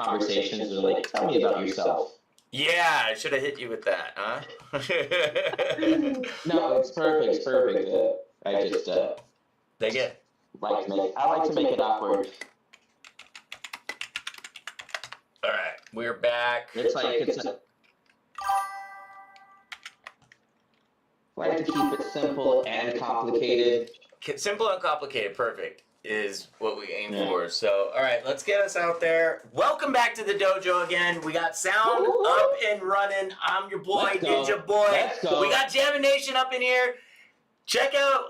conversations are like, tell me about yourself. Yeah, I should have hit you with that, huh? No, it's perfect. It's perfect. I just They get. I like to make it awkward. All right, we're back. It's like I like to keep it simple and complicated. Simple and complicated, perfect, is what we aim for. So, all right, let's get us out there. Welcome back to the dojo again. We got sound up and running. I'm your boy, Ninja Boy. We got Jamm1n Nation up in here. Check out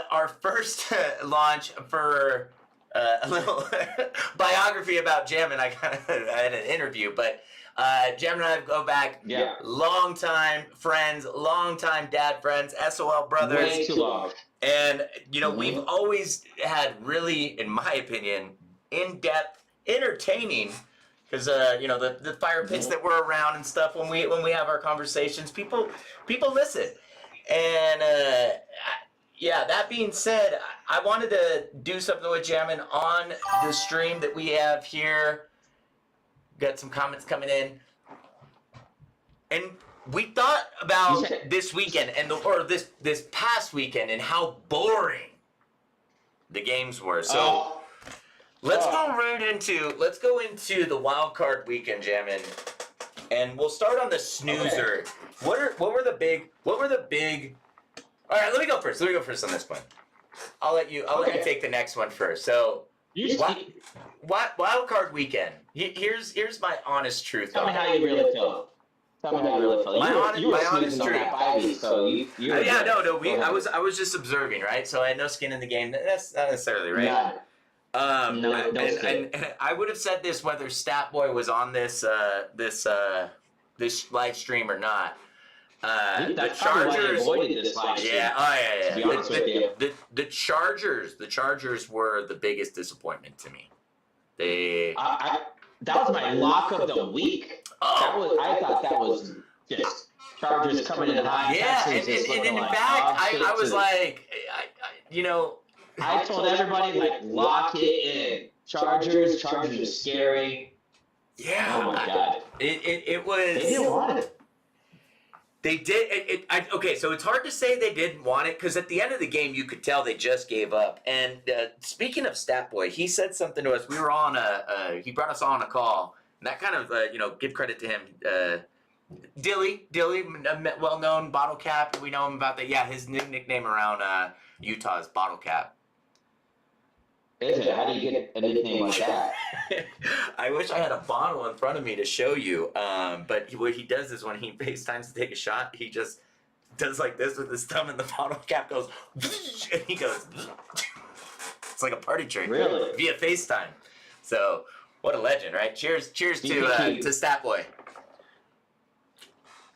our first launch for a little biography about Jamm1n. I had an interview, but Jamm1n and I go back long time friends, long time dad friends, SOL brothers. Way too long. And, you know, we've always had really, in my opinion, in-depth, entertaining, because, you know, the fire pits that we're around and stuff, when we have our conversations, people listen. And, yeah, that being said, I wanted to do something with Jamm1n on the stream that we have here. Got some comments coming in. And we thought about this weekend or this past weekend and how boring the games were. So let's go into the wild card weekend, Jamm1n, and we'll start on the snoozer. Okay. What were the big? All right, let me go first on this one. I'll let you take the next one first. So wild card weekend. Here's my honest truth. Tell me how you really feel. My honest truth. I was just observing, right? So I had no skin in the game. That's not necessarily right. And I would have said this whether Statboy was on this live stream or not. The Chargers. The Chargers were the biggest disappointment to me. That was my lock of the week. I thought that was just Chargers coming in high. Yeah, and in fact, I was like, I told everybody, like, lock it in. Chargers are scary. Yeah. Oh my God. It was. They didn't want it. They did. Okay, so it's hard to say they didn't want it, because at the end of the game, you could tell they just gave up. And speaking of Statboy, he said something to us. We were on he brought us all on a call. And that kind of, give credit to him. Dilly, well-known bottle cap. We know him about that. Yeah, his new nickname around Utah is Bottle Cap. Is it? How do you get a nickname like that? I wish I had a bottle in front of me to show you. But what he does is when he FaceTimes to take a shot, he just does like this with his thumb, and the bottle cap goes, and he goes. It's like a party trick. Really? Via FaceTime. So, what a legend, right? Cheers to Statboy.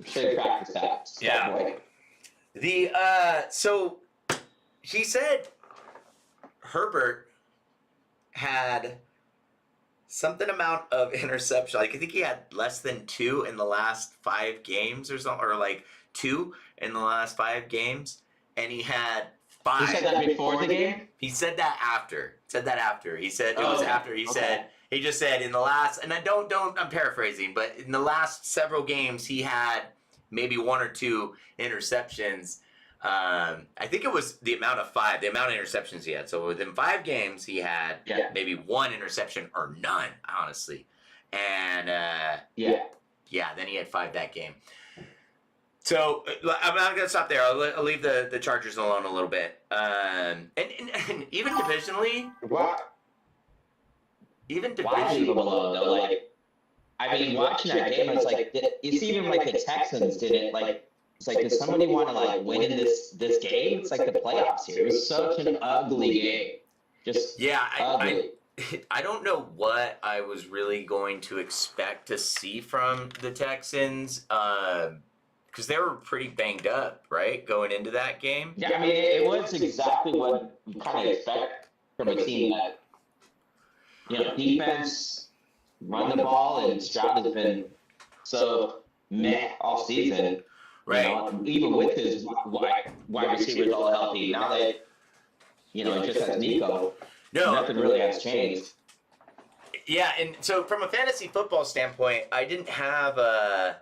Should practice that. Yeah. So he said Herbert had something amount of interception. Like, I think he had less than 2 in the last 5 games or something, or like 2 in the last 5 games, and he had 5. He said that before the game? He said that after. He said it was after. He said. He just said in the last, and I'm paraphrasing, but in the last several games, he had maybe 1 or 2 interceptions. I think it was the amount of interceptions he had. So within 5 games, he had maybe 1 interception or none, honestly. And then he had 5 that game. So I'm not going to stop there. I'll leave the Chargers alone a little bit. And even divisionally. What? Why leave them alone, though? Like, I mean, watching that game, it's like, it's even like the Texans didn't, like, it's like, does somebody want to, like, win in this game? It's like the playoffs here. It was such an ugly game. Just ugly. I don't know what I was really going to expect to see from the Texans, because they were pretty banged up, right, going into that game. Yeah, I mean, it was exactly what you kind of expect from a team that, defense, run the ball, and Stroud has been so meh all season. Right. Even with his wide receivers all healthy, now that, it just has Nico, nothing really has changed. Yeah, and so from a fantasy football standpoint, I didn't have a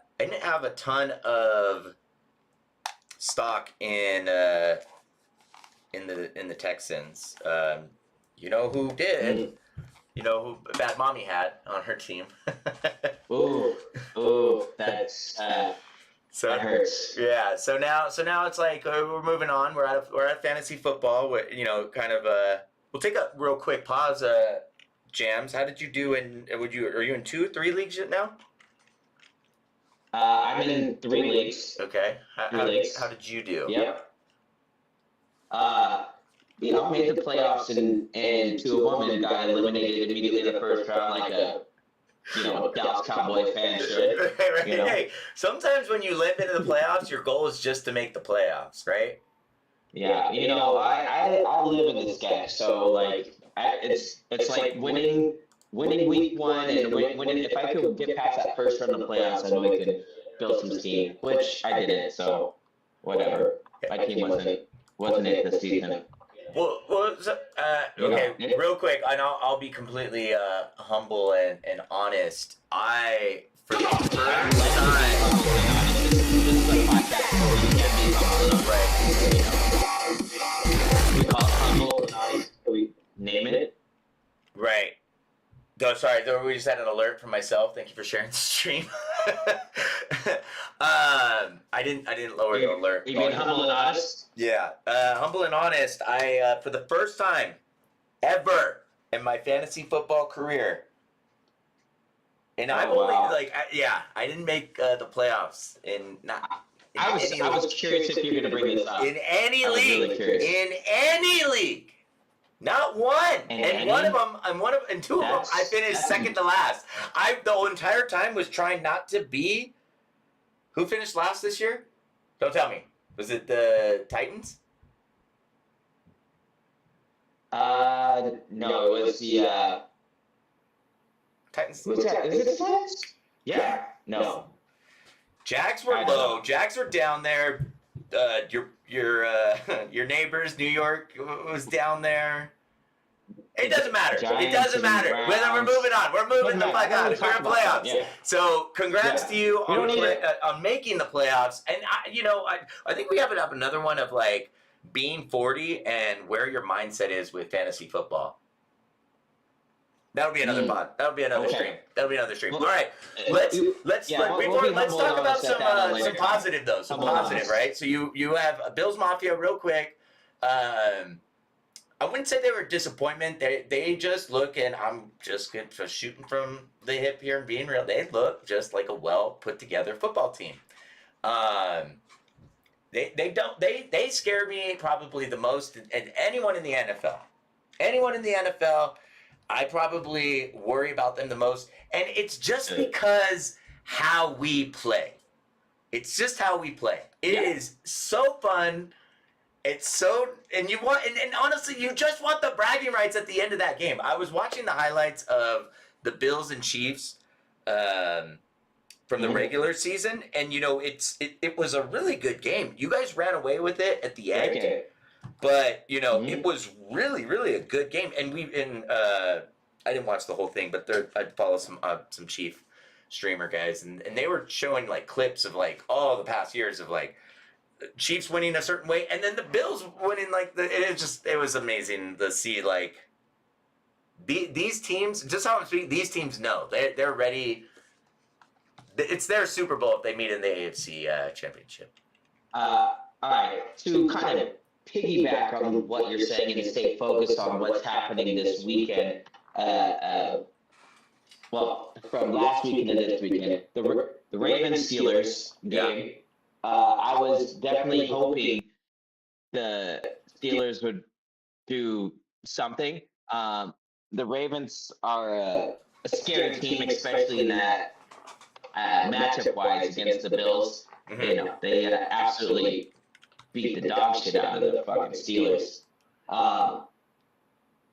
ton of stock in the Texans. You know who did? Mm. You know who Bad Mommy had on her team. That's So that hurts. yeah. So now it's like we're moving on. We're at fantasy football. You know, kind of. We'll take a real quick pause. Jams, how did you do are you in 2-3 leagues yet now? I'm in 3 leagues. Okay. How did you do? Yep. Made the playoffs and 2 of them and got eliminated immediately in the first round like a Dallas Cowboy fan should. Right. Hey, sometimes when you limp into the playoffs, your goal is just to make the playoffs, right? Yeah, I live in this game, so like it's like winning week 1 and winning. If I could get past that first round of the playoffs, I know we could build some steam, which I didn't. So whatever, my team wasn't it this season. Well, okay, real quick, and I'll be completely humble and honest. For the first time, we call it humble and honest. Can we name it? Right. Oh, sorry, we just had an alert from myself. Thank you for sharing the stream. I didn't lower the alert. You mean humble and honest? Yeah, humble and honest. I for the first time ever in my fantasy football career, and I didn't make the playoffs I was curious if you were going to bring this up. In any league, in any league. Not one, and two of them, I finished second to last. I the whole entire time was trying not to be. Who finished last this year? Don't tell me. Was it the Titans? No, it was the Titans. Who's that? Is it the Titans? Yeah. No. Jags were low. Jags were down there. Your neighbors, New York, was down there. It doesn't matter. It doesn't matter. We're moving on. We're moving the fuck on. We're in playoffs. Yeah. So congrats to you on making the playoffs. And I think we have another one of like being 40 and where your mindset is with fantasy football. That'll be another pod. That'll be another stream. That'll be another stream. All right, let's talk about some positive though. Some positive, right? So you have Bills Mafia real quick. I wouldn't say they were a disappointment. They just look, and I'm just shooting from the hip here and being real. They look just like a well put together football team. They scare me probably the most, and anyone in the NFL. Anyone in the NFL. I probably worry about them the most, and it's just because how we play. It's just how we play. It is so fun. It's so, and you want, and honestly, you just want the bragging rights at the end of that game. I was watching the highlights of the Bills and Chiefs from the regular season, and it was a really good game. You guys ran away with it at the end. Okay. But it was really, really a good game, and I didn't watch the whole thing, but I follow some Chief streamer guys, and they were showing like clips of like all the past years of like Chiefs winning a certain way, and then the Bills winning like it was amazing to see like these teams. Just how I'm speaking, these teams know they're ready. It's their Super Bowl if they meet in the AFC Championship. All right, to kind of piggyback on what you're saying and stay focused on what's happening this weekend. Well, from last weekend to this weekend, the Ravens Steelers game. I was definitely hoping the Steelers would do something. The Ravens are a scary team, especially in that matchup-wise against the Bills. Mm-hmm. They absolutely beat the dog shit out of the fucking Steelers.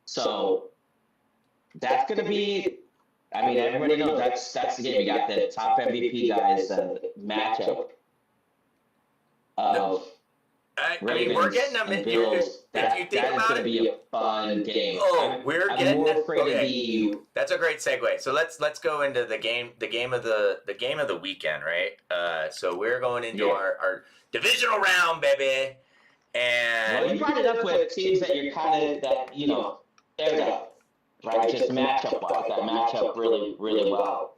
So that's going to be, everybody knows that's the game. You got the top MVP guys matchup of I mean, we're getting them. and If Bills, you think that is about going to it, be a fun game. oh, I'm more afraid of the. That's a great segue. So let's go into the game of the weekend, right? So we're going into our divisional round, baby. And Well, you brought it up with teams that you're kind of aired up, right? Just matchup wise, that match up really, really well.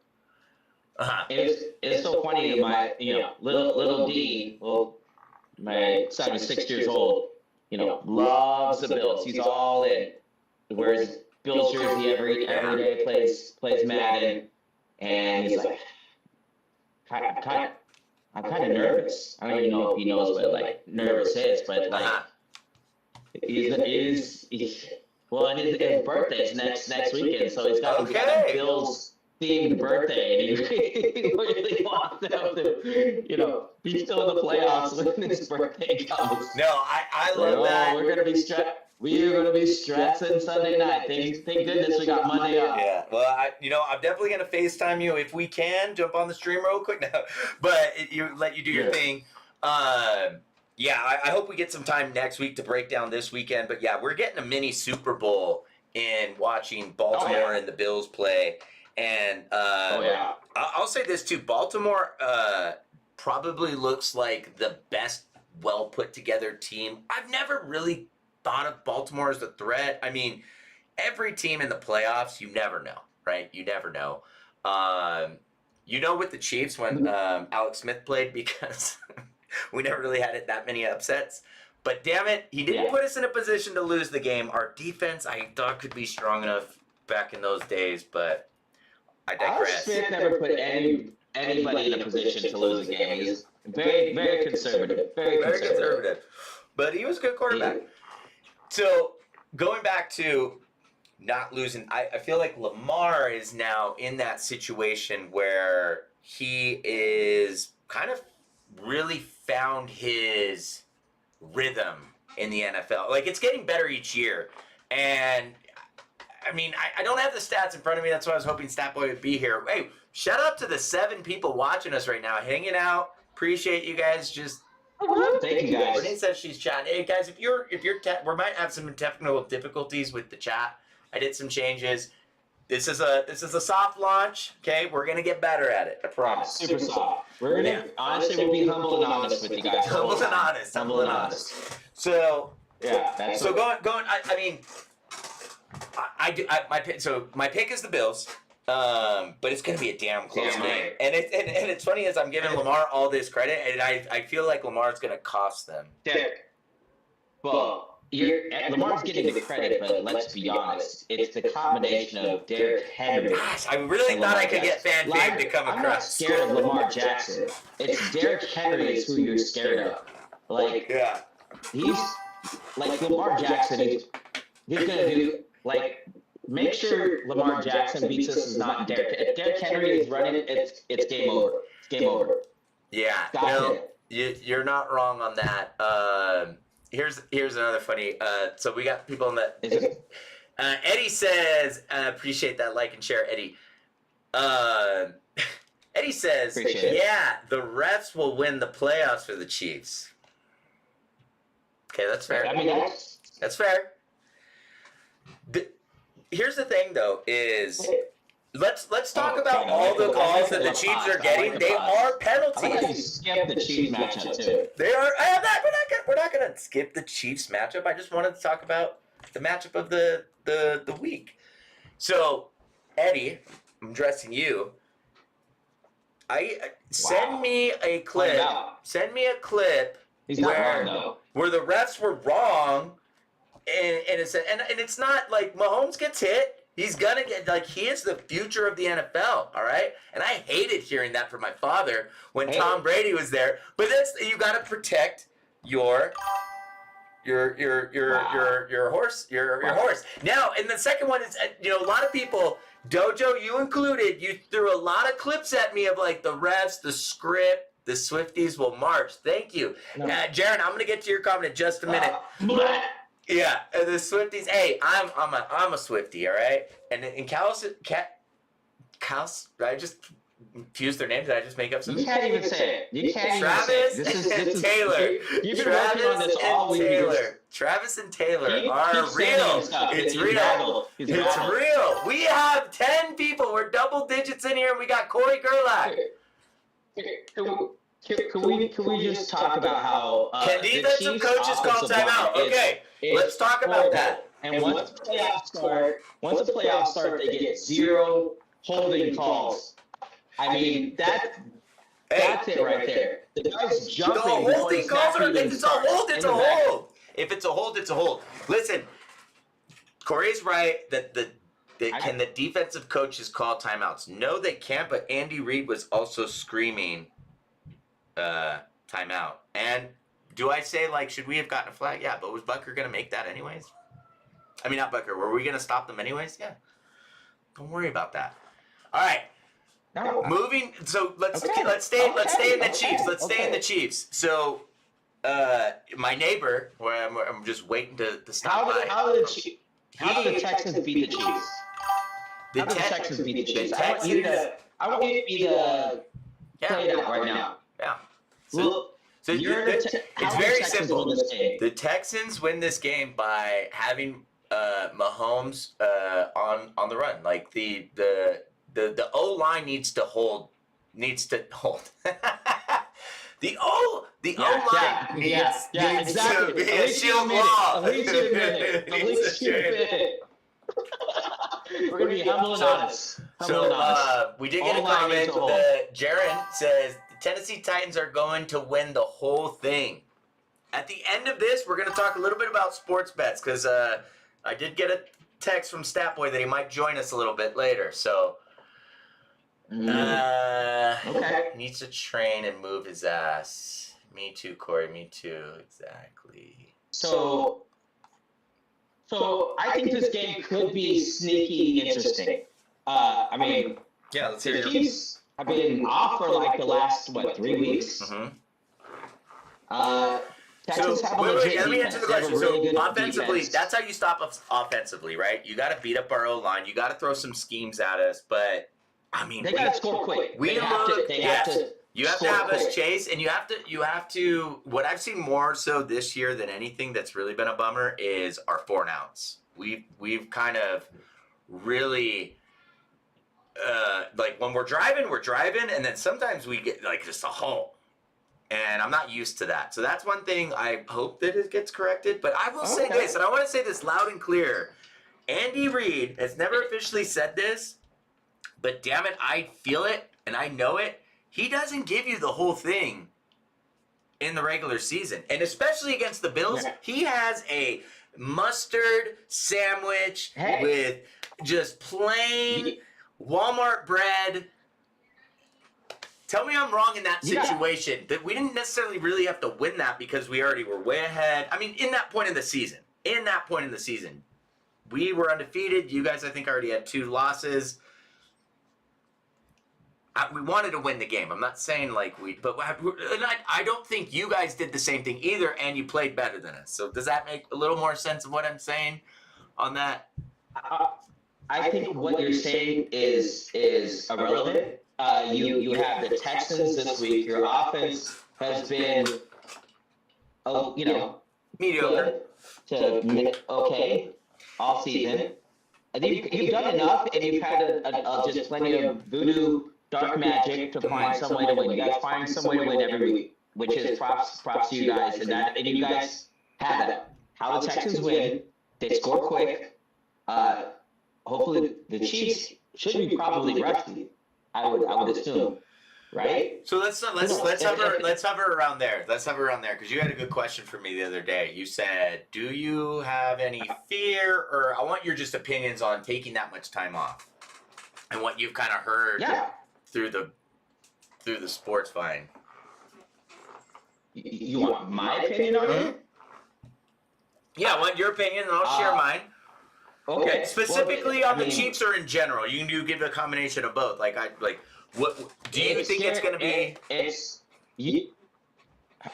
It's so funny to my little Dean, my son is 6 years old, loves the Bills. He's all in. Wears Bills jersey every day, plays Madden, and he's like, I'm kind of nervous. I don't even know if he knows what like nervous is, but like he's well, and his birthday's next weekend, so he's got a Bills themed birthday, and he really wants them to, be still in the playoffs when his birthday comes. No, I love that. We're gonna be stressing Sunday night. Thank goodness we got Monday off. Yeah. Well, I'm definitely gonna FaceTime you if we can. Jump on the stream real quick now, but let you do your thing. Yeah, I hope we get some time next week to break down this weekend. But yeah, we're getting a mini Super Bowl in watching Baltimore and the Bills play. And I'll say this too: Baltimore probably looks like the best, well put together team. I've never really thought of Baltimore as a threat. I mean, every team in the playoffs, you never know, right? You never know. With the Chiefs when Alex Smith played, because we never really had that many upsets. But damn it, he didn't put us in a position to lose the game. Our defense, I thought, could be strong enough back in those days, but I digress. Alex Smith never put anybody in a position to lose a game. He's very, very conservative. Very conservative. But he was a good quarterback. So, going back to not losing, I feel like Lamar is now in that situation where he is kind of really found his rhythm in the NFL. Like, it's getting better each year. And I mean, I don't have the stats in front of me. That's why I was hoping Statboy would be here. Hey, shout out to the 7 people watching us right now, hanging out. Appreciate you guys. Just thank you guys. Renee says she's chatting. Hey guys, if you're we might have some technical difficulties with the chat. I did some changes. This is a soft launch. Okay, we're gonna get better at it. I promise. Super soft. We're gonna honestly, we'll be humble and honest with you guys. Humble and honest. So going. I mean. My pick is the Bills, but it's going to be a damn close game. And it's funny as I'm giving Lamar all this credit, and I feel like Lamar's going to cost them. Well, Lamar's getting the credit, but let's be honest, it's the combination of Derrick Henry. Gosh, I really thought I could get FanFig to come across. I'm not scared of Lamar Jackson. It's Derrick Henry is who you're scared of. He's like Lamar Jackson. He's going to do. Make sure Lamar Jackson beats us is not Derrick. If Derrick Henry is running it, it's game over. It's game over. Yeah, you're not wrong on that. Here's another funny. So we got people in the. Eddie says, appreciate that like and share, Eddie. Eddie says, the refs will win the playoffs for the Chiefs. Okay, that's fair. I mean, that's fair. Here's the thing, though, is let's talk about all the calls that the Chiefs are getting. They are penalties. I like you skip the Chiefs matchup too. They are. We're not gonna skip the Chiefs matchup. I just wanted to talk about the matchup of the week. So, Eddie, I'm addressing you. Send me a clip. Send me a clip where the refs were wrong. And it's not like Mahomes gets hit. He's gonna get he is the future of the NFL. All right, and I hated hearing that from my father when Tom Brady was there. But you got to protect your horse. Your horse. Now, and the second one is a lot of people, Dojo, you included, you threw a lot of clips at me of the refs, the script. The Swifties will march. Thank you, Jaron. I'm gonna get to your comment in just a minute. Yeah, the Swifties. Hey, I'm a Swiftie, all right. And in Cal, fuse their names? Did I just make up something? You can't even say it. You can't even say it. Travis and Taylor. You've been working on this all week. Travis and Taylor are real. It's real. It's real. We have 10 people. We're double digits in here, and we got Corey Gerlach. Can we just talk about how can defensive coaches call timeout? Okay, let's talk about that. And once the playoffs start, they get 0 holding calls. I mean, that's it right there. The guy's jumping. The holding calls are, if it's a hold, it's a hold. If it's a hold, it's a hold. Listen, Corey's right that can the defensive coaches call timeouts? No, they can't, but Andy Reid was also screaming timeout. And do I say, like, should we have gotten a flag? Yeah, but was Butker going to make that anyways? I mean, not Butker. Were we going to stop them anyways? Yeah. Don't worry about that. All right. No. Moving. So let's stay in the Chiefs. Let's stay in the Chiefs. So my neighbor, where I'm just waiting to stop by. How did the Texans beat the Chiefs? The Texans beat the Chiefs? I want you to be the play it out right now. Yeah. So it's very simple. The Texans win this game by having Mahomes on the run. Like the O-line needs to hold. The O-line needs to be a shield wall. At least you admit it. We're going to be humble and honest. So we did get a comment. Jamm1n says, the Tennessee Titans are going to win the whole thing. At the end of this, we're going to talk a little bit about sports bets because I did get a text from Statboy that he might join us a little bit later. So needs to train and move his ass. Me too, Corey. Me too. Exactly. So I think this game could be sneaky interesting. I mean, yeah, let's hear the Chiefs have been off for like the last 3 weeks. Mm-hmm. Texans have a legit let me answer the question. Really so offensively, defense. that's how you stop us offensively, right? You got to beat up our O-line. You got to throw some schemes at us, but I mean, they got to score quick. You have to have us chase, and you have to. What I've seen more so this year than anything that's really been a bummer is our 4 and outs. We've kind of really. Like when we're driving, and then sometimes we get like just a halt. And I'm not used to that. So that's one thing I hope that it gets corrected. But I will say this, and I want to say this loud and clear. Andy Reid has never officially said this, but damn it, I feel it and I know it. He doesn't give you the whole thing in the regular season. And especially against the Bills, he has a mustard sandwich with just plain Walmart bread. Tell me I'm wrong in that situation. That we didn't necessarily really have to win that because we already were way ahead. I mean, in that point in the season. We were undefeated. You guys, I think, already had 2 losses. We wanted to win the game. I'm not saying but I don't think you guys did the same thing either, and you played better than us. So does that make a little more sense of what I'm saying on that? I think what you're saying is irrelevant. You have the Texans this week. Your offense has been, mediocre to okay all season. I think you've done enough, and you've had just plenty of voodoo, dark magic to find some way to win. You guys find some way to win every week, which is props to you guys, and you guys have that. How the Texans win, they score quick. Hopefully, the Chiefs should be probably rested. I would assume, right? So let's hover around there. Let's hover around there because you had a good question for me the other day. You said, "Do you have any fear?" Or I want your just opinions on taking that much time off and what you've kind of heard through the sports vine. You want my opinion on it? Yeah, I want your opinion, and I'll share mine. Okay. Specifically on the Chiefs or in general? You can give a combination of both. What do you think it's going to be?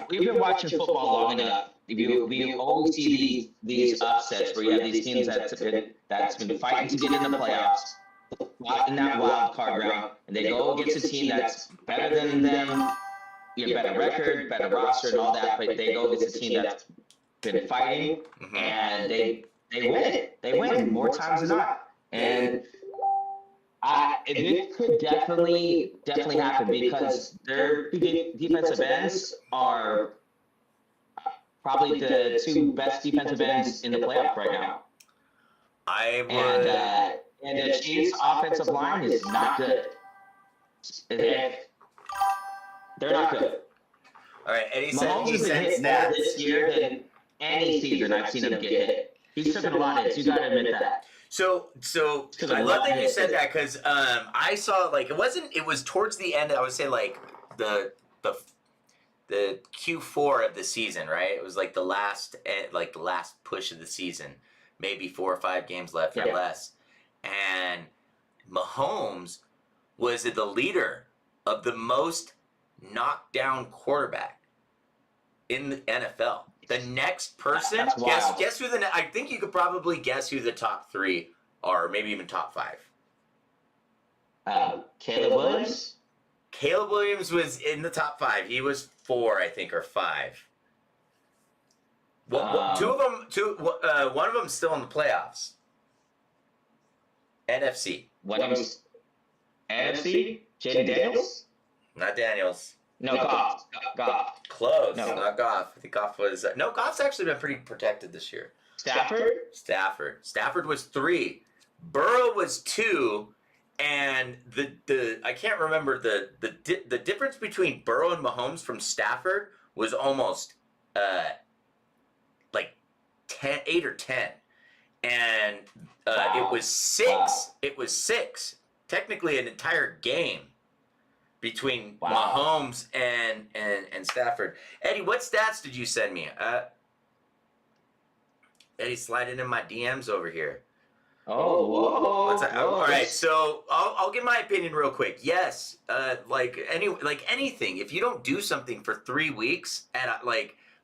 We've been watching football long enough. We always see these upsets where you have these teams that's been fighting to get in the playoffs. in that wild card round, and they go against a team that's better than them, better record, better roster, and all that. But they go against a team that's been fighting, and they win. They win more times than not. And it could definitely happen because their defensive ends are probably the two best defensive ends in the playoff right now. And the Chiefs' offensive line is not good. They're not good. All right, Eddie Mahomes has been hit more this year than any season I've seen him get hit. He's taken a lot of hits. You got to admit that. So I love that you said that because I saw it was towards the end. I would say like the Q4 of the season, right? It was like the last push of the season, maybe 4 or 5 games left or less, and Mahomes was the leader of the most knockdown quarterback in the NFL. The next person, guess who I think you could probably guess who the top 3 are, maybe even top 5. Caleb Williams? Caleb Williams was in the top 5. He was 4, I think, or 5. One of them still in the playoffs. NFC. One of them NFC? Jaden Daniels? Not Daniels. No, Goff. Close. No. Not Goff. I think Goff was... no, Goff's actually been pretty protected this year. Stafford was 3. Burrow was 2. And the I can't remember the difference between Burrow and Mahomes from Stafford was almost like 8 or 10. And it was 6. Wow. It was 6. Technically an entire game between Mahomes and Stafford. Eddie, what stats did you send me? Eddie, slide it in my DMs over here. Oh, whoa. All right, so I'll give my opinion real quick. Yes, anything. If you don't do something for 3 weeks, and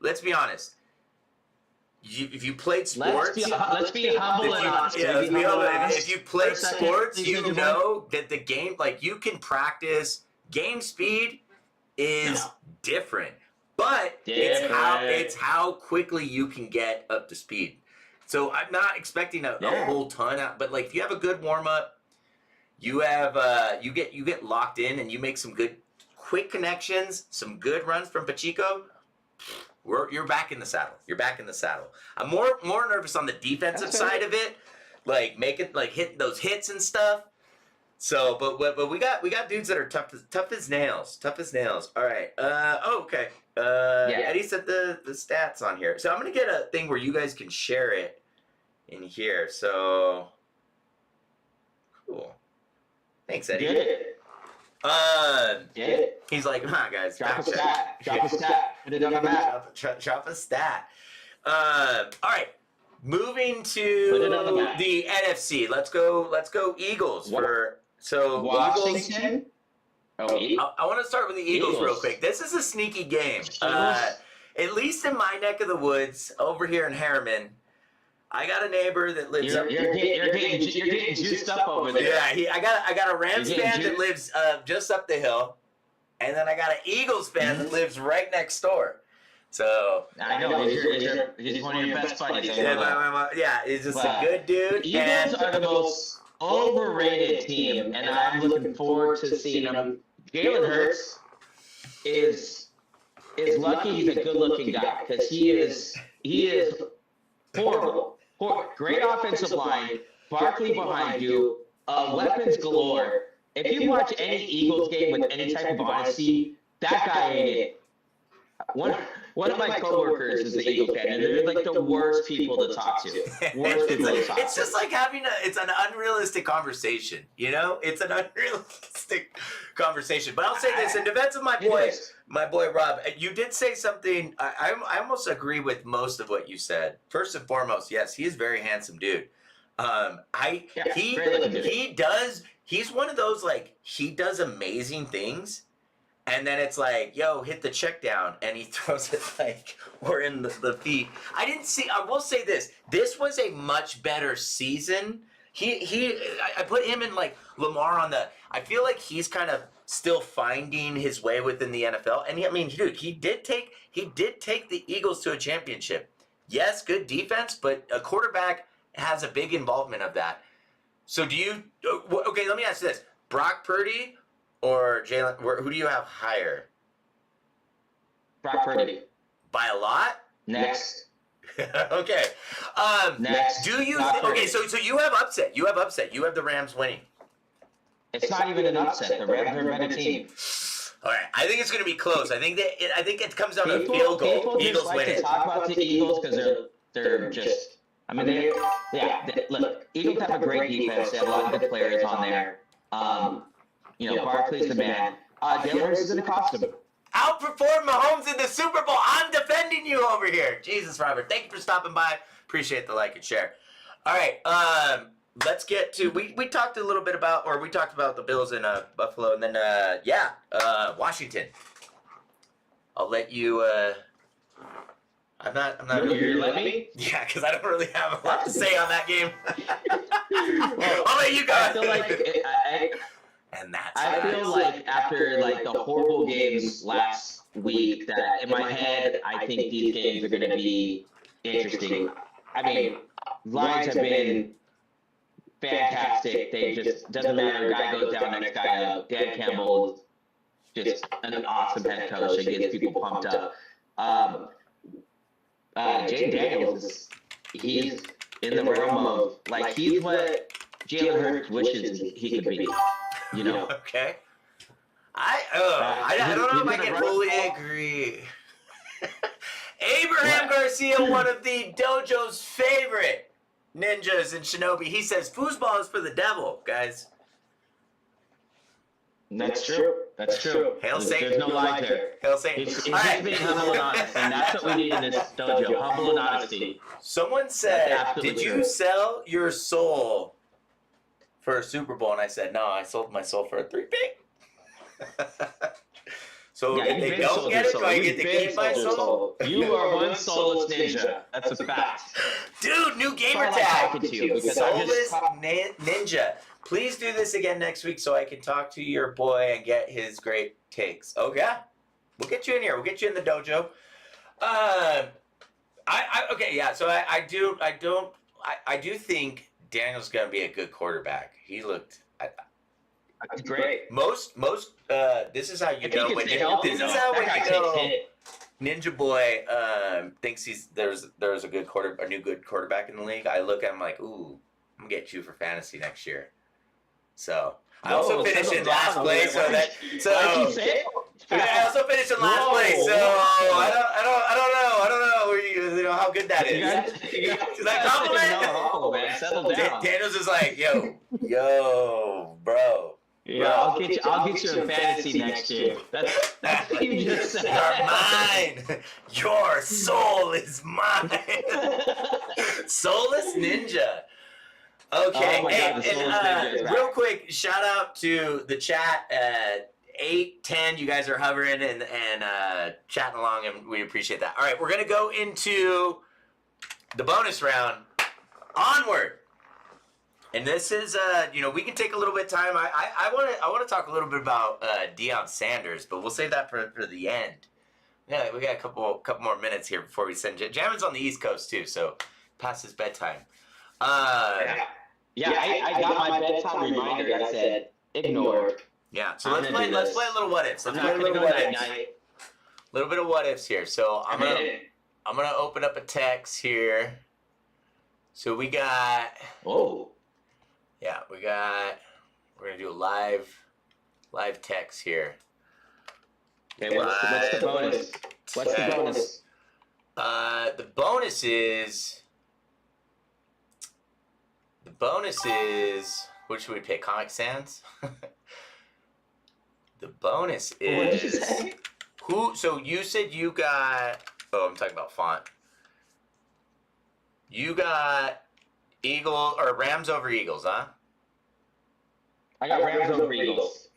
let's be honest. If you played sports, let's be humble and honest. If you played sports, you know that the game, you can practice. Game speed is different, but it's how quickly you can get up to speed. So I'm not expecting a whole ton out, but if you have a good warm up, you have you get locked in and you make some good quick connections, some good runs from Pacheco. You're back in the saddle. I'm more nervous on the defensive side of it, hitting those hits and stuff. So, but we got dudes that are tough as nails. All right. Okay. Eddie said the stats on here. So I'm gonna get a thing where you guys can share it in here. So cool. Thanks, Eddie. Get it. He's like, come on, guys. Drop a stat. Put it on the map. Drop a stat. All right. Moving to the NFC. Let's go Eagles So Washington. Eagles, I want to start with the Eagles real quick. This is a sneaky game. At least in my neck of the woods, over here in Harriman, I got a neighbor that lives. You're getting juiced up over there. Yeah, I got a Rams fan that lives just up the hill, and then I got an Eagles fan that lives right next door. So I know he's one of your best buddies. He's just a good dude. Eagles are the most overrated team, and I'm looking forward to seeing them. Jalen Hurts is lucky he's a good-looking guy because he is horrible. Great offensive line, Barkley behind you, weapons galore. If you watch any Eagles game with any type of honesty, that guy ain't it. One of my coworkers is the Eagles fan, and they're the worst people to talk to. It's just like it's an unrealistic conversation, It's an unrealistic conversation. But I'll say this in defense of my boy Rob, you did say something. I almost agree with most of what you said. First and foremost, yes, he is a very handsome dude. He's one of those he does amazing things. And then it's yo, hit the check down, and he throws it we're in the feet. I will say this. This was a much better season I put him in like Lamar on the. I feel like he's kind of still finding his way within the NFL. And I mean, dude, he did take the Eagles to a championship. Yes, good defense, but a quarterback has a big involvement of that. So do you? Okay, let me ask you this: Brock Purdy or Jalen? Who do you have higher? Brock Purdy. By a lot? Next. Okay. Next. Do you? Okay, so you have upset. You have upset. You have the Rams winning. It's not even an upset. The Rams are a better team. All right, I think it's going to be close. I think it comes down to a field goal. People Eagles just like winning. to talk about the Eagles because they're just. I mean, look, Eagles have a great defense. They have a lot of good players on there. Barkley's the man. Jalen Hurts is going to cost them. Outperform Mahomes in the Super Bowl. I'm defending you over here. Jesus, Robert. Thank you for stopping by. Appreciate the like and share. All right. Let's get to we talked a little bit about the Bills in Buffalo, and then Washington. I'll let you. I'm not. You let me? Yeah, because I don't really have a lot to say on that game. I'll let you go. I feel like I feel like after like the horrible games last week, that in my head I think these games are going to be interesting. I mean, Lions have been fantastic. They just doesn't matter. Guy goes down, next guy up. Dan Campbell is just an awesome head coach and gets people pumped up. Jay Daniels he's in the realm of like he's what Jalen Hurts wishes he could be. Okay. I don't know if I can fully agree. Abraham Garcia, one of the Dojo's favorite ninjas in Shinobi, he says foosball is for the devil, guys. That's true. That's true. Hail Satan. There's no lie there. Hail Satan. He's just being humble and honest, and that's what we need in this dojo, humble and honesty. Someone said, did you sell your soul for a Super Bowl? And I said, no, I sold my soul for a 3-pick. So if they don't get it, do I get to keep my soul? You are one soulless ninja. That's a fact. Dude, new gamer tag. Soulless ninja. Please do this again next week so I can talk to your boy and get his great takes. Okay? We'll get you in here. We'll get you in the dojo. So I do think Daniel's going to be a good quarterback. He looked... That's great. Most. This is how you know when Ninja Boy thinks there's a new good quarterback in the league. I look at him like, ooh, I'm gonna get you for fantasy next year. So I also finished in last place. I also finished in last place. So I don't know where you know how good that is. Is that compliment? No, man, settle down. Daniel's is like, yo, bro. Yeah, I'll get you in fantasy next year. That's what you just said. You're mine. Your soul is mine. Soulless Ninja. Okay, and real quick, shout out to the chat at 8:10. You guys are hovering and chatting along, and we appreciate that. All right, we're gonna go into the bonus round. Onward. And this is, we can take a little bit of time. I want to talk a little bit about Deion Sanders, but we'll save that for the end. Yeah, we got a couple more minutes here before we send Jamm1n's on the East Coast too, so past his bedtime. I got my bedtime reminder that said ignore. Yeah, so let's play a little what ifs. Let's play a little what ifs. Little bit of what ifs here. So I'm gonna open up a text here. So we got. Whoa. Yeah, we're gonna do a live text here. Okay, what's the bonus? What's the bonus? The bonus is what should we pick? Comic Sans? The bonus is what did you say? So you said you got I'm talking about font. You got Rams over Eagles, huh? I got Rams over Eagles.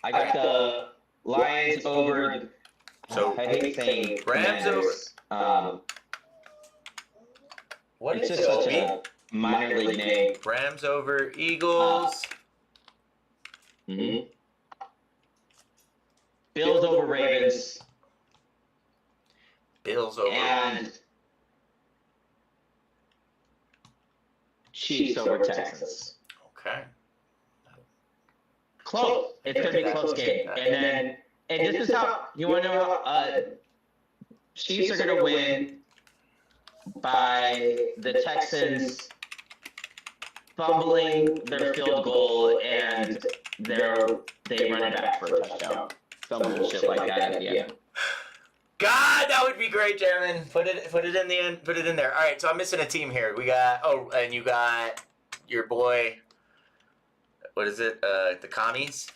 I got the Lions over. So I hate saying Rams over. What is it? minor league name. Rams over Eagles. Mm-hmm. Bills over Ravens. Bills over. And Chiefs over Texans. Okay. Close. It's going to be a close game. And this is how, you want to know how Chiefs are going to win by the Texans fumbling their field goal and they run it back for a touchdown. Some bullshit like that. Yeah. God, that would be great, Jamm1n. Put it in the end. Put it in there. All right, so I'm missing a team here. We got and you got your boy. What is it? The commies.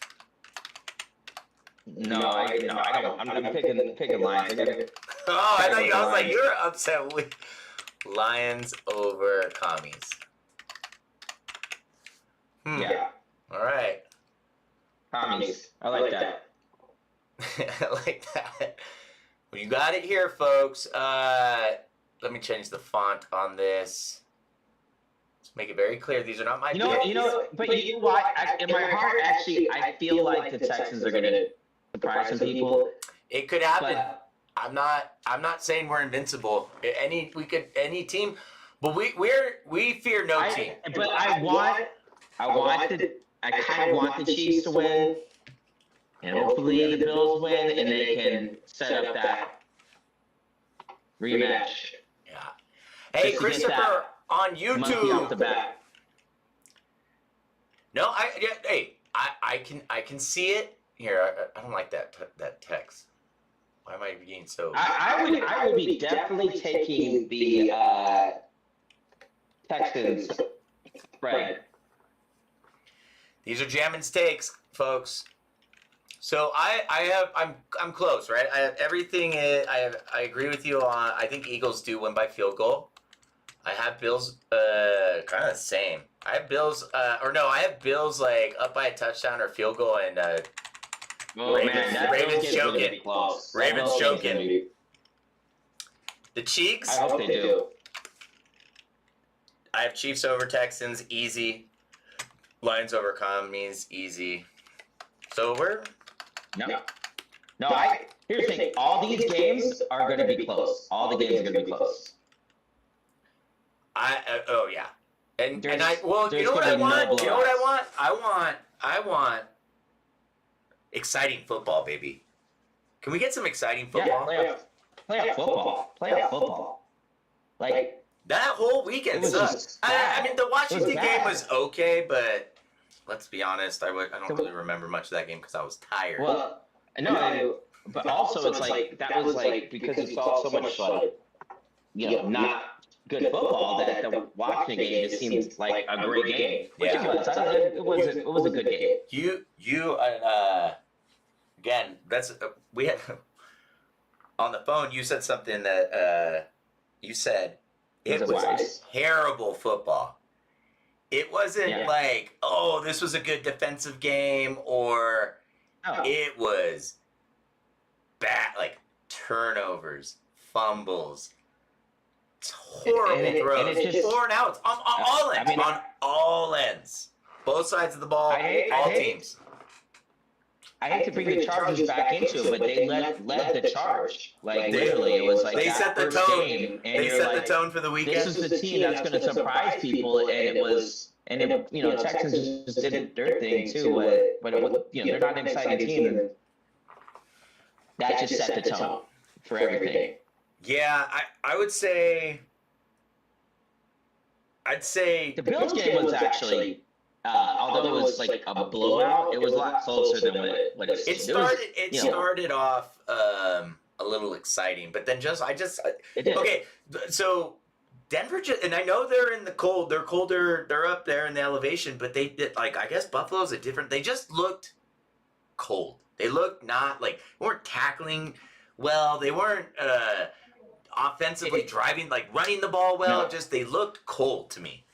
No, I don't. I'm picking Lions. Oh, I thought I was like, you're upset with Lions over commies. Yeah. All right. Commies. I like that. I like that. Well, you got it here, folks. Let me change the font on this. Let's make it very clear. These are not my picks. But you know what? In my heart, actually, I feel like the Texans are going to surprise some people. It could happen. I'm not saying we're invincible. Any team, but we fear no team. But I kind of want the Chiefs to win, and hopefully the Bills win, and they can set up that rematch. Yeah. Hey, Christopher on Monkey off the YouTube. bat. No, I can see it here. I don't like that text. Why am I being so? I would be definitely taking the Texans spread. These are Jamm1n's takes, folks. So I'm close, right? I have everything. I agree with you on. I think Eagles do win by field goal. I have Bills kind of the same. I have Bills I have Bills like up by a touchdown or field goal and Ravens choking. Ravens choking. The Cheeks. I hope they do. I have Chiefs over Texans, easy. Lions over commies, easy. So we're No. Here's the thing. All these games are going to be close. All the games are going to be close. Yeah. And you know what I want? no blowouts. You know what I want? I want exciting football, baby. Can we get some exciting football? Yeah, playoff football. Playoff football. Like that whole weekend sucks. I mean, the Washington game was okay, but let's be honest, I don't really remember much of that game because I was tired. Well, no, but also it's like that was like because you saw so much like not good football that the Washington game just seemed like a great game. Which it was. It was a good game. You again, that's we had on the phone. You said something that you said it was terrible football. It wasn't like, oh, this was a good defensive game, or it was bad, like turnovers, fumbles. It's horrible throws. And it's just, 4 and outs on all ends. On all ends. Both sides of the ball, all teams. I hate to bring the Chargers back into it, but they led the charge. Like literally, it was like they set the tone. Game, they set the tone for the weekend. This is the team that's going to surprise people, and it was, Texans just did their thing too. But it was, they're not an exciting team, and that just set the tone for everything. Yeah, I would say. The Bills game was actually. Although it was like a blowout, it was a lot closer than what it started. It started off a little exciting, but then it did. Okay. So Denver and I know they're in the cold. They're colder. They're up there in the elevation, but they did I guess Buffalo's a different. They just looked cold. They looked not like weren't tackling well. They weren't offensively driving running the ball well. No. Just they looked cold to me.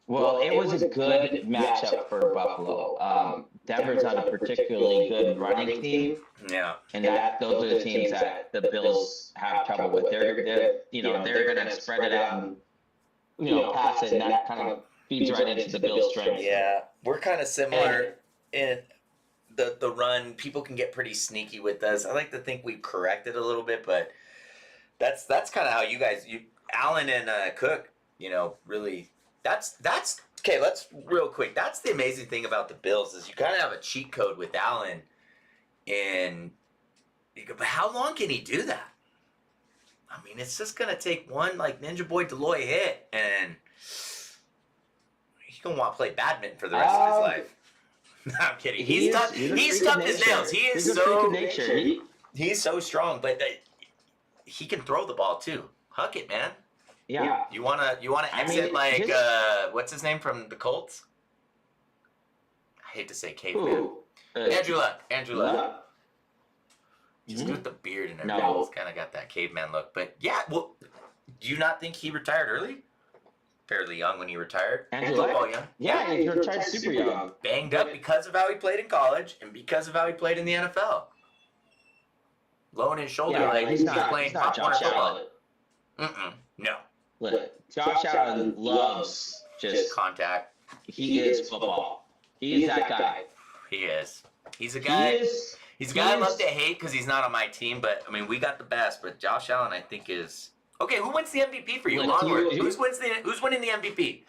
Well, it was a good matchup for Buffalo. Denver's not a particularly good running team. Yeah. And those are the teams that the Bills have trouble with. They're going to spread it out and pass it, and that kind of feeds right into the Bills' strength. Yeah, we're kind of similar in the run. People can get pretty sneaky with us. I like to think we corrected a little bit, but that's kind of how you guys, Allen and Cook, really. That's okay. Let's real quick. That's the amazing thing about the Bills is you kind of have a cheat code with Allen, and you go, but how long can he do that? I mean, it's just gonna take one like Ninja Boy Deloy hit, and he's gonna want to play badminton for the rest of his life. No, I'm kidding. He's tough as nails. He is so he's so strong, but he can throw the ball too. Huck it, man. Yeah. You wanna exit what's his name from the Colts? I hate to say caveman. Andrew Luck. Just with the beard and everything, he's kind of got that caveman look. But yeah, well, do you not think he retired early? Fairly young when he retired. Football young. Yeah, he retired super young. Banged up because of how he played in college and because of how he played in the NFL. Low in his shoulder, he's not playing Pop Warner football. No. Look, Josh Allen loves just contact. He is football. He is that guy. He is. He's a guy. He's a guy I love to hate because he's not on my team, but I mean we got the best. But Josh Allen, I think, is okay. Who wins the MVP for you? Onward. Who's winning the MVP?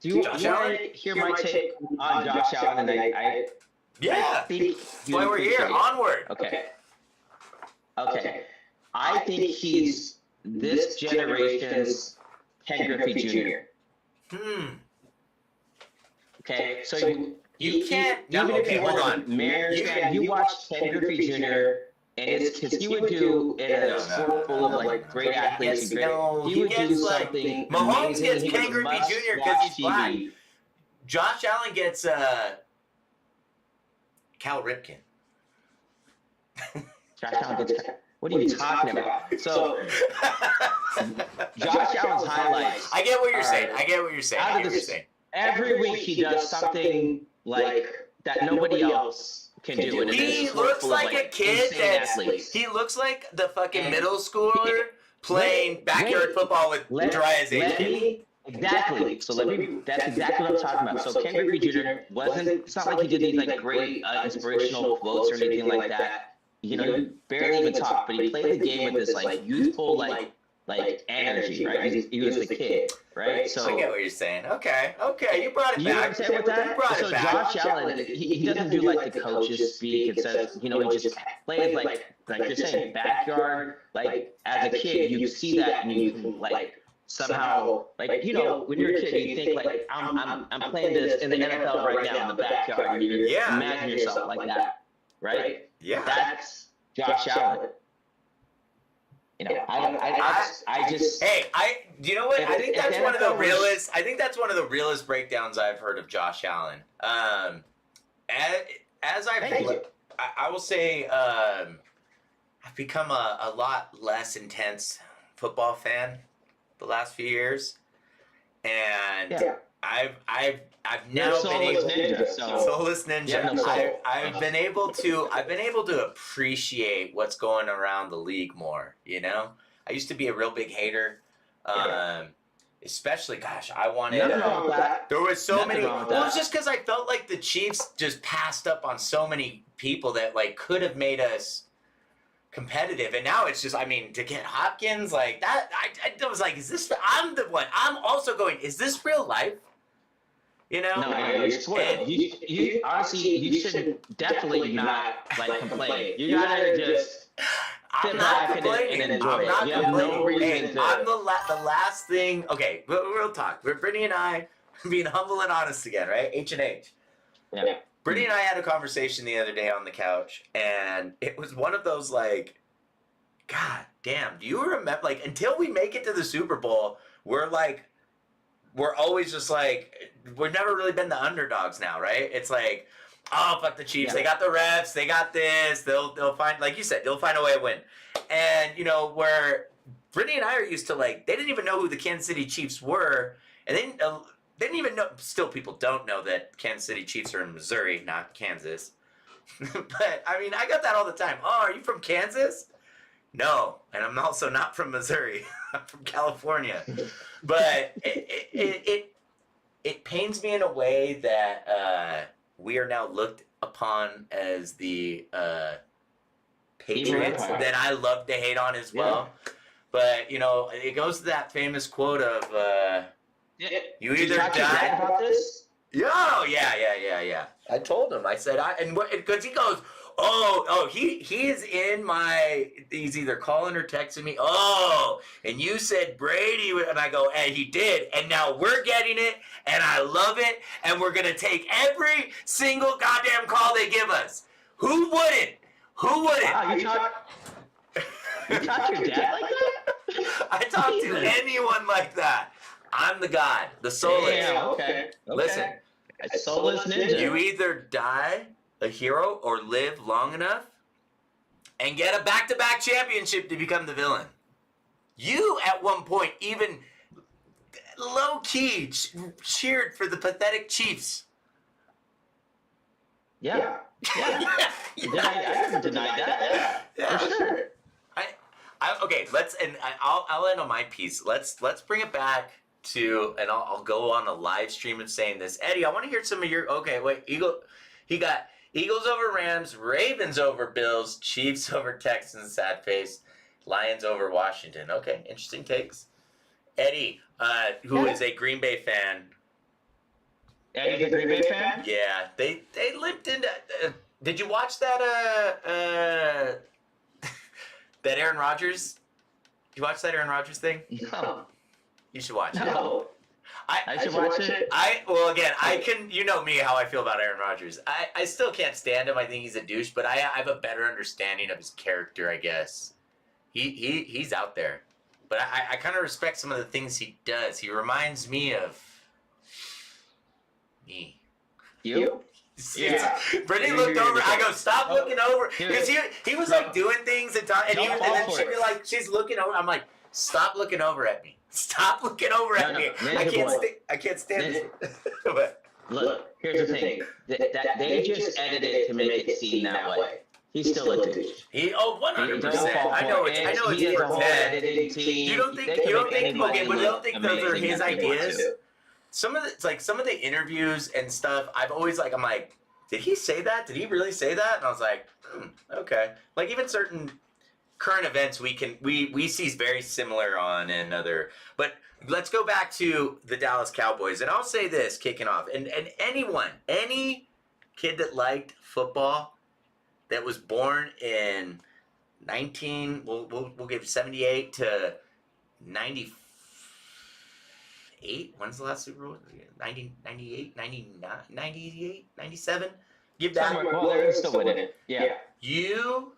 Do you want to hear my take on Josh Allen? And I think that's why we're here. Onward. Okay. I think he's this generation's Ken Griffey Jr. Okay, so you can't. Hold on. You watch Ken Griffey Jr. and it's because he would do in a sport full of great athletes and great. He would do something. Mahomes gets Ken Griffey Jr. because he's black. Josh Allen gets Cal Ripken. Josh Allen gets. What are you talking about? So, Josh Allen's highlights. I get what you're saying. Every week he does something that nobody else can do. He looks like a kid he looks like the fucking middle schooler playing backyard football with dry as age. Exactly. So that's exactly what I'm talking about. So Ken Griffey Jr. it's not like he did these great inspirational quotes or anything like that. He barely even talked, but he played the game with this youthful energy, right? He was the kid, right? So I get what you're saying. Okay, you brought it back. You know what I'm saying with that? So Josh Allen, he doesn't do the coaches speak and says, he just plays like you're saying, backyard. As a kid, you see that and you can somehow when you're a kid, you think I'm playing this in the NFL right now in the backyard, and you imagine yourself like that, right? Yeah, that's Josh Allen. I just. Hey, you know what? I think that's one of the realest. I think that's one of the realest breakdowns I've heard of Josh Allen. As I will say, I've become a lot less intense football fan the last few years, and I've now been able Soulless Ninja. I've been able to appreciate what's going around the league more. I used to be a real big hater, especially I wanted. There was so many. Well, it was just because I felt like the Chiefs just passed up on so many people that could have made us competitive, and now it's just to get Hopkins that. I was like, is this? I'm the one. I'm also going. Is this real life? No, you're spoiled. You honestly, you should definitely not complain. You gotta just sit back and enjoy it. You have no reason to. I'm the last thing. Okay, but real talk. Brittany and I being humble and honest again, right? H&H. Yeah. Brittany and I had a conversation the other day on the couch, and it was one of those God damn, do you remember? Until we make it to the Super Bowl, we're always just we've never really been the underdogs now, right? It's oh, fuck the Chiefs. Yeah. They got the refs. They got this. They'll find, like you said, they'll find a way to win. And, where Brittany and I are used to, they didn't even know who the Kansas City Chiefs were. And they didn't even know, still people don't know that Kansas City Chiefs are in Missouri, not Kansas. But, I got that all the time. Oh, are you from Kansas? No, and I'm also not from Missouri. I'm from California. But it pains me in a way that we are now looked upon as the Patriots that I love to hate on as well. But, you know, it goes to that famous quote of, you either die... about this? Yeah. I told him. I said, because he goes, he's in my, he's either calling or texting me, and you said Brady, and I go, and he did, and now we're getting it, and I love it, and we're going to take every single goddamn call they give us. Who wouldn't? Wow, you talk to your dad like that? I talk to anyone like that. I'm the god, the soulless. Yeah, okay. Listen, a soulless ninja. You either die a hero or live long enough and get a back-to-back championship to become the villain. You, at one point, even low-key cheered for the pathetic Chiefs. Yeah. I haven't denied that. Yeah, for sure. Okay, I'll end on my piece. Let's bring it back to, and I'll go on a live stream of saying this. Eddie, I want to hear some of your, he got Eagles over Rams, Ravens over Bills, Chiefs over Texans, sad face, Lions over Washington. Okay, interesting takes. Eddie, who is a Green Bay fan. Eddie's a Green Bay fan? Yeah, they limped into. Did you watch that that Aaron Rodgers? Did you watch that Aaron Rodgers thing? No. You should watch it. No. I should watch it. I can. You know me, how I feel about Aaron Rodgers. I still can't stand him. I think he's a douche, but I have a better understanding of his character, I guess. He's out there, but I kind of respect some of the things he does. He reminds me of me. You? Yeah. Brittany looked over. I go, stop looking over, because he was like doing things and then she'd be like, she's looking over. I'm like, stop looking over at me. Stop looking over at me. I can't stand it. But look, here's the thing. They just edited to make it seem that way. He's still a douche. 100%. I know it's for Ted. You don't think okay, but you don't think those are his ideas? Some of the interviews and stuff, I'm like, did he say that? Did he really say that? And I was like, okay. Like, even certain current events we see very similar on another. But let's go back to the Dallas Cowboys. And I'll say this, kicking off. And any kid that liked football that was born in we'll give 78 to 94. When's the last Super Bowl? 98, 99, 98, 97? Give that. Well, they're still winning it. Yeah. You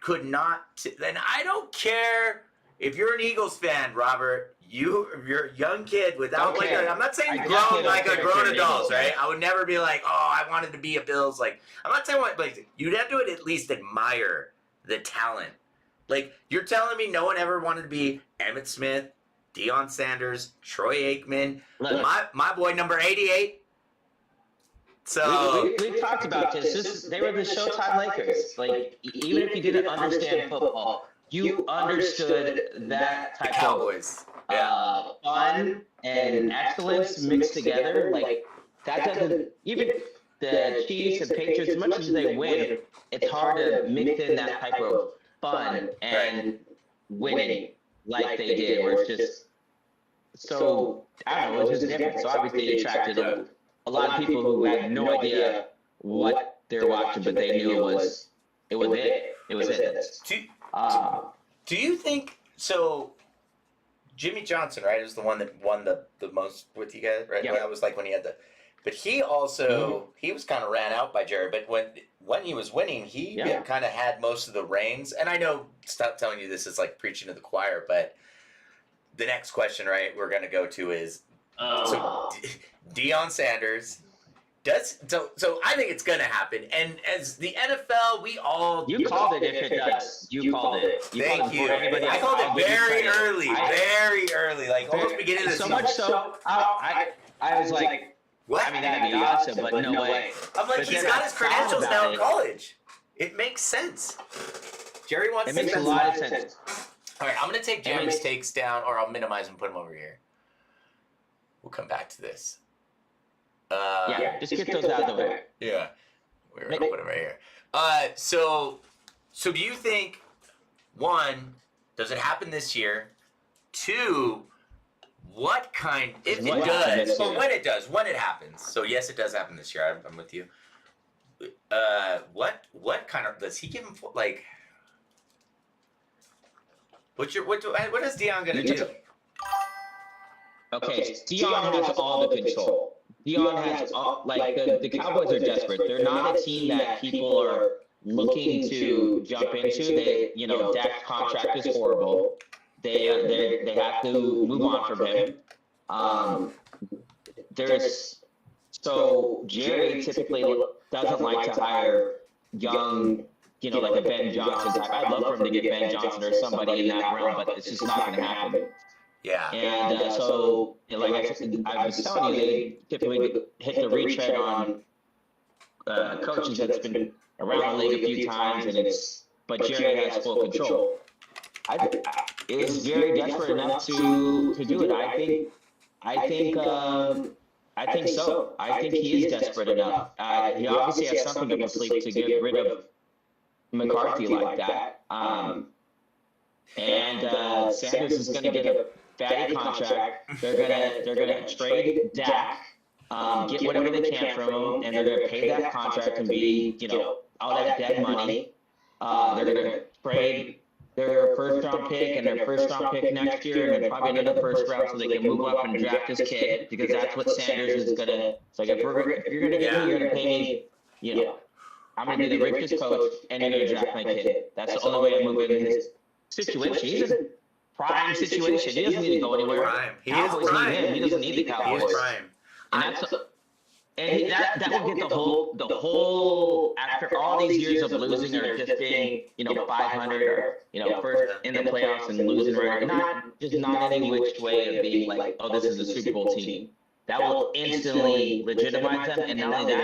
could not, and I don't care if you're an Eagles fan, Robert. You're a young kid without I'm not saying grown like a grown adult, right? I would never be like, I wanted to be a Bills. Like, I'm not saying you'd have to at least admire the talent. Like, you're telling me no one ever wanted to be Emmitt Smith, Deion Sanders, Troy Aikman, my boy number 88. So we talked about this. They were the Showtime Lakers. Like, even if you didn't understand football, you understood that type Cowboys. of fun and excellence mixed together. Like, that doesn't, even the Chiefs and Patriots, as much as they win, it's hard to mix in that type of fun and winning like they did, where it's just so, I don't know, it's just different. So obviously it attracted a lot of people who had no idea what they're watching, but they knew it was it. It was it. Do you think so? Jimmy Johnson, right, is the one that won the most with you guys, right? Yeah. That was like when he had but he also he was kind of ran out by Jerry. But when he was winning, he kind of had most of the reins. And I know, stop telling you this is like preaching to the choir, but the next question, right, we're going to go to is so Deion Sanders. So I think it's gonna happen, and as the NFL, we all called it if it does. You called it. Thank you. I called it very early, like almost beginning of the season. So much so, I was like, what? I mean, that'd be awesome, but no way. I'm like, he's got his credentials now in college. It makes sense. Jerry wants It to makes a spend lot of some- sense. All right, I'm gonna take Jamm's takes down, or I'll minimize and put them over here. We'll come back to this. Just get those out of the way. Yeah, we're gonna put them right here. So do you think, one, does it happen this year? Two, what kind, if What it happens does, this or year? when it does, when it happens. So yes, it does happen this year. I'm with you. What kind of, does he give him, like, what is Dion gonna do? Okay, Dion has all the control. Dion has all, like, the Cowboys are desperate. They're not a team that people are looking to jump into. They, Dak's contract is horrible. They have to move on from him. So Jerry typically doesn't like to hire young, like a Ben Johnson type. I'd love for him to get Ben Johnson or somebody in that realm, but it's just not going to happen. Yeah. And so, like I was telling you, they typically hit the retread on coaches that's been around the league a few times, but Jerry has full control. Is Jerry desperate enough to do it? I think so. I think he is desperate enough. He obviously has something up his sleeve to get rid of McCarthy like that. And Sanders is going to get a fatty contract. They're gonna trade Dak, get whatever they can from him, and they're gonna pay that contract and be, all that dead money. They're gonna trade their first round pick and their first round pick next year, and then probably another first round so they can move up and draft this kid, because that's what Sanders is gonna. It's like, if you're gonna get me, you're gonna pay me. I'm gonna be the richest coach, and you're gonna draft my kid. That's the only way I'm moving in this situation. He's in prime situation. He doesn't need to go anywhere. Prime. He Cowboys is prime. need him. He doesn't need the Cowboys. He is prime. And that will get the whole after all these years of losing or just being 500 or first in the playoffs and losing right, not any which way of being like, oh, this is a Super Bowl team. That will instantly legitimize them, and not only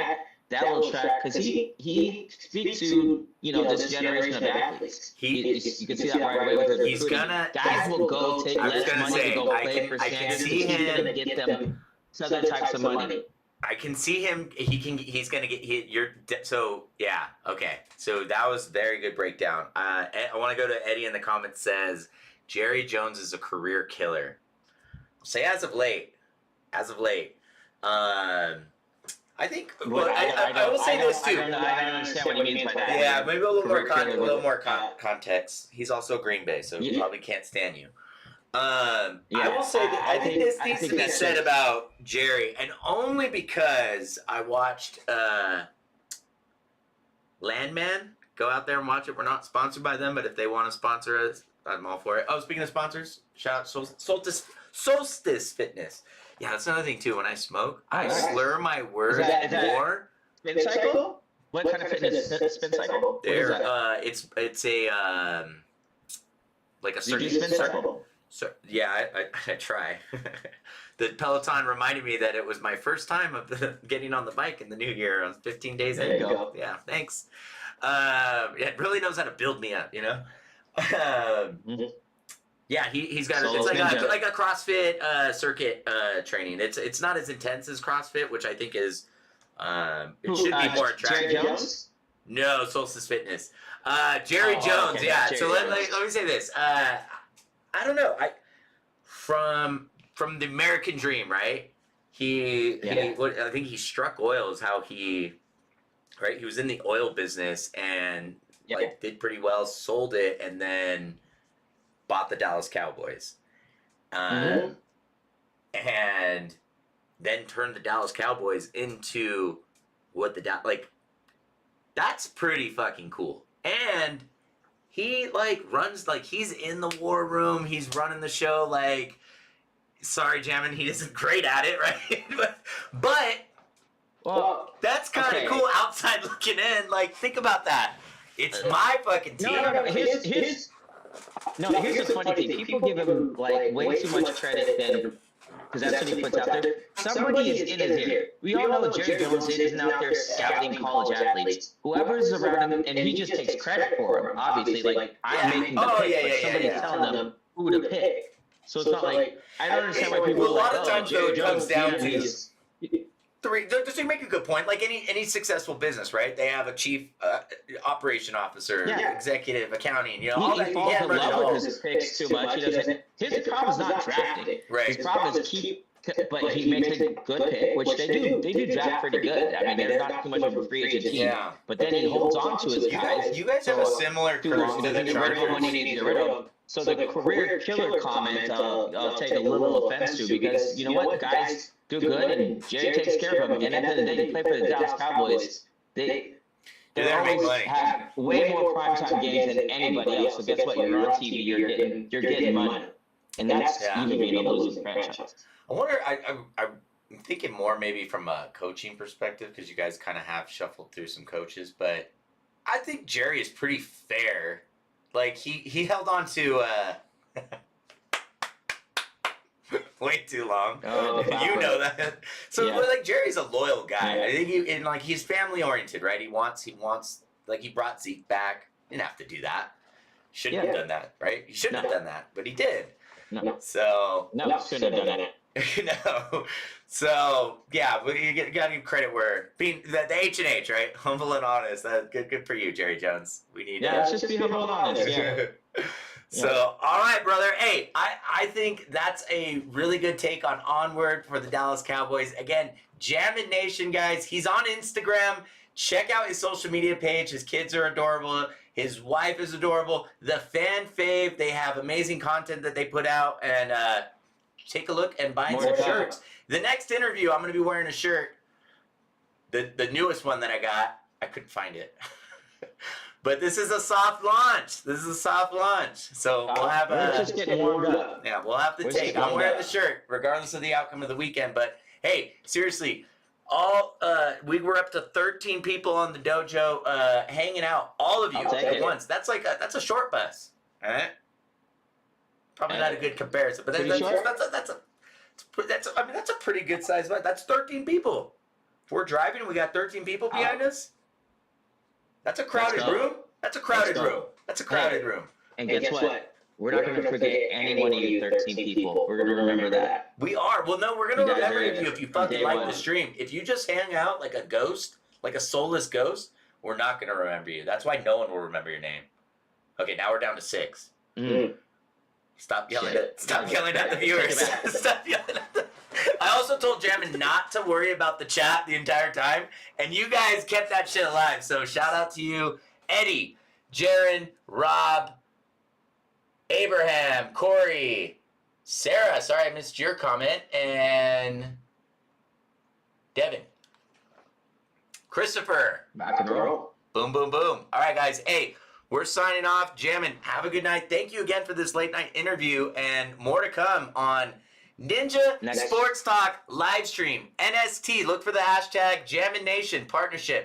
that will track, because he speaks to this generation of athletes. You can see that right away with his He's recruiting. gonna. Guys will go take I was less gonna money say, to go I play can- for I can Sanders. see He's him- gonna get them other types of money. I can see him. He's gonna get hit. So yeah. Okay. So that was very good breakdown. I want to go to Eddie in the comments. Says Jerry Jones is a career killer. Say as of late. I think. Well, I will say this too. I don't understand what he means by that. Yeah, maybe a little Career killer. more context. He's also Green Bay, so he probably can't stand you. I will say that I think this needs to be said about Jerry, and only because I watched Landman. Go out there and watch it. We're not sponsored by them, but if they want to sponsor us, I'm all for it. Oh, speaking of sponsors, shout out Solstice Fitness. Yeah, that's another thing too. When I smoke, I slur my words more. Spin cycle? What kind of fitness? Spin cycle? It's a like a You do certain spin cycle? So yeah, I try. The Peloton reminded me that it was my first time of getting on the bike in the new year. I was 15 days in. There you go. Yeah, thanks. It really knows how to build me up, Yeah, he's got Solo it's spin like a CrossFit circuit training. It's not as intense as CrossFit, which I think is it should be more attractive. Jerry Jones? No, Solstice Fitness. Jerry Jones, okay, yeah. Jerry So let Jones. me say this. I don't know. From the American Dream, right? I think he struck oil is how he was in the oil business and did pretty well, sold it, and then bought the Dallas Cowboys. And then turned the Dallas Cowboys into what that's pretty fucking cool. And he runs he's in the war room, he's running the show sorry, Jamm1n, he isn't great at it, right? but that's kind of cool outside looking in. Think about that. It's my fucking team. No. Here's the funny thing. People give him way too much credit because that's what he puts out there. Somebody is in his ear. We all know Jerry Jones isn't out there scouting college athletes. Whoever's around him, and he just takes credit for him. Obviously, like I'm making the pick, but somebody's telling them who to pick. So it's not like I don't understand why people. Well, a lot of like, times though, it comes down to Jones, Does he make a good point? Like any successful business, right? They have a chief operation officer, executive, accounting. You know, all that. He falls in love with his picks too much. He doesn't. His problem is not drafting. Right. His problem is but he makes a good pick, which they do. They do draft pretty good. I mean, they're not too much of a free agent team. Yeah. But then he holds on to his guys. You guys have a similar curse to the get rid of him when he Chargers. needs to get rid of him. So the career killer comment, I'll take a little offense to, because you know what, guys do good and Jerry takes care of them. And at the end of the day, you play for the Dallas Cowboys. They always have way more primetime games than anybody else. So guess what? You're on TV. You're getting money, and that's even being a losing franchise. I wonder. I'm thinking more maybe from a coaching perspective, because you guys kind of have shuffled through some coaches, but I think Jerry is pretty fair. Like he held on to way too long. Oh, you know that. So Yeah. like Jerry's a loyal guy. Yeah. I think he's family oriented, right? He wants like he brought Zeke back. Didn't have to do that. Shouldn't have done that, right? He shouldn't have done that, but he did. No, So shouldn't have done that. So yeah, but you got to give credit where being the H&H, right? Humble and honest. That good for you, Jerry Jones. We need Let's just be humble and honest. Yeah. So all right, brother. Hey, I think that's a really good take on Onward for the Dallas Cowboys. Again, Jamm1n Nation, guys. He's on Instagram. Check out his social media page. His kids are adorable. His wife is adorable. The fan fave. They have amazing content that they put out, and take a look and buy some shirts. The next interview, I'm going to be wearing a shirt. The newest one that I got, I couldn't find it. But this is a soft launch. So we'll have We're just getting warmed up. Yeah, we'll have the take. I'm wearing the shirt, regardless of the outcome of the weekend. But hey, seriously, we were up to 13 people on the dojo hanging out. All of you at once. That's a short bus. All right. Probably not a good comparison, but that's a pretty good size bus. That's 13 people. If we're driving and we got 13 people behind us, that's a crowded room. That's a crowded room. And guess what? We're not going to forget any one of you 13 people. We're going to remember that. We are. Well, no, we're going to remember you if you fucking like one. the stream. If you just hang out like a ghost, like a soulless ghost, we're not going to remember you. That's why no one will remember your name. Okay, now we're down to 6. Stop yelling at the viewers. Stop yelling at the... I also told Jamm1n not to worry about the chat the entire time, and you guys kept that shit alive. So shout out to you, Eddie, Jaron, Rob, Abraham, Corey, Sarah. Sorry I missed your comment, and Devin, Christopher. Back and roll. Boom, boom, boom. All right, guys. Hey, we're signing off. Jamm1n, have a good night. Thank you again for this late night interview, and more to come on Ninja Sports Talk live stream. NST. Look for the hashtag Jamm1n Nation partnership.